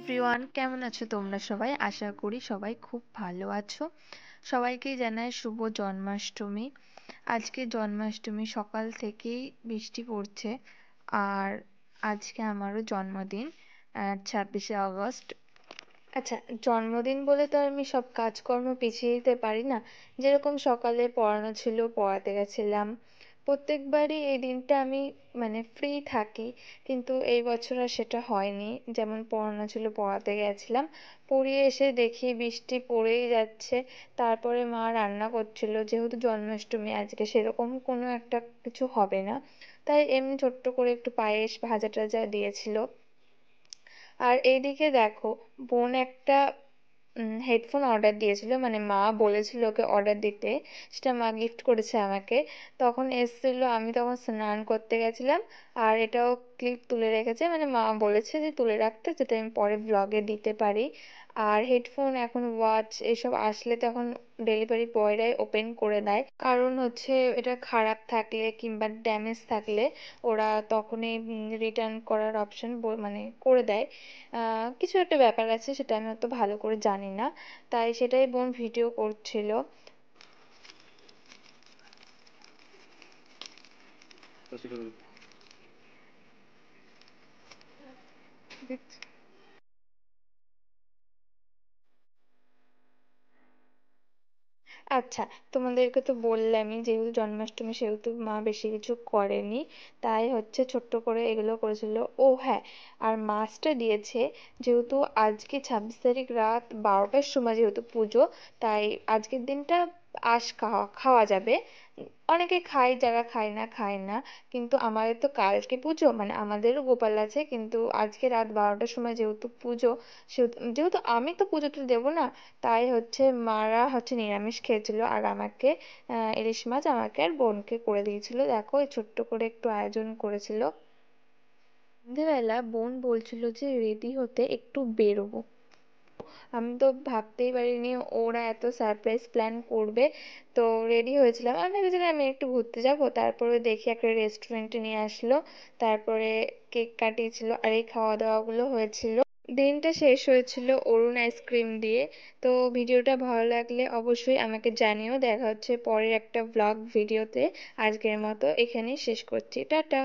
Everyone, কেমন আছো তোমরা সবাই? আশা করি সবাই খুব ভালো আছো। সবাইকেই জানাই শুভ জন্মাষ্টমী। আজকে জন্মাষ্টমী, সকাল থেকেই বৃষ্টি পড়ছে। আর আজকে আমারও জন্মদিন, 26শে আগস্ট। আচ্ছা, জন্মদিন বলে তো আর আমি সব কাজকর্ম পিছিয়ে দিতে পারি না। যেরকম সকালে পড়ানো ছিল, পড়াতে গেছিলাম। প্রত্যেকবারই এই দিনটা আমি ফ্রি থাকি, কিন্তু এই বছর আর সেটা হয়নি। যেমন পড়ানো ছিল, পড়াতে গেছিলাম, পড়িয়ে এসে দেখি বৃষ্টি পড়েই যাচ্ছে। তারপরে মা রান্না করছিল, যেহেতু জন্মাষ্টমী আজকে সেরকম কোনো একটা কিছু হবে না, তাই এমনি ছোট্ট করে একটু পায়েস ভাজা টাজা দিয়েছিল। আর এইদিকে দেখো, বোন একটা হেডফোন অর্ডার দিয়েছিল, মা বলেছিল ওকে অর্ডার দিতে, সেটা মা গিফট করেছে আমাকে। তখন এসেছিল, আমি তখন স্নান করতে গেছিলাম। আর এটাও ক্লিপ তুলে রেখেছে, মা বলেছে যে তুলে রাখতে, যাতে আমি পরে ব্লগে দিতে পারি। আর হেডফোন, এখন ওয়াচ এসব আসলে তখন ডেলিভারি বয়রাই ওপেন করে দেয়, কারণ হচ্ছে এটা খারাপ থাকলে কিংবা ড্যামেজ থাকলে ওরা তখনই রিটার্ন করার অপশন করে দেয়। কিছু একটা ব্যাপার আছে, সেটা আমি অত ভালো করে জানি না, তাই সেটাই বোন ভিডিও করছিল। আচ্ছা, তোমাদেরকে তো বললামই, যেহেতু জন্মাষ্টমী সেহেতু মা বেশি কিছু করেনি, তাই হচ্ছে ছোট্ট করে এগুলো করেছিল। ও হ্যাঁ, আর মাছটা দিয়েছে, যেহেতু আজকে 26 তারিখ রাত 12টার সময় যেহেতু পুজো, তাই আজকের দিনটা আঁশ খাওয়া খাওয়া যাবে। অনেকে খায়, যারা খায় না। কিন্তু আমাদের তো কালকে পুজো, আমাদেরও গোপাল আছে, কিন্তু আজকে রাত 12টার সময় যেহেতু পুজো, সেহেতু যেহেতু আমি তো পুজোটা দেবো না, তাই হচ্ছে মারা হচ্ছে নিরামিষ খেয়েছিল। আর আমাকে ইলিশ মাছ আমাকে আর বোনকে করে দিয়েছিল। দেখো, এই ছোট্ট করে একটু আয়োজন করেছিল। সন্ধেবেলা বোন বলছিল যে রেডি হতে একটু বেরোবো। আমি তো ভাবতেই পারিনি ওরা এত সারপ্রাইজ প্ল্যান করবে। তো রেডি হয়েছিলাম, আমি ভেবেছিলাম আমি একটু ঘুরতে যাব, তারপরে দেখি একটা রেস্টুরেন্টে নিয়ে আসলো। তারপরে কেক কাটিয়েছিল, আর এই খাওয়া দাওয়া গুলো হয়েছিল। দিনটা শেষ হয়েছিল অরুণ আইসক্রিম দিয়ে। তো ভিডিওটা ভালো লাগলে অবশ্যই আমাকে জানিও। দেখা হচ্ছে পরের একটা ব্লগ ভিডিওতে। আজকের মতো এখানেই শেষ করছি, টাটা।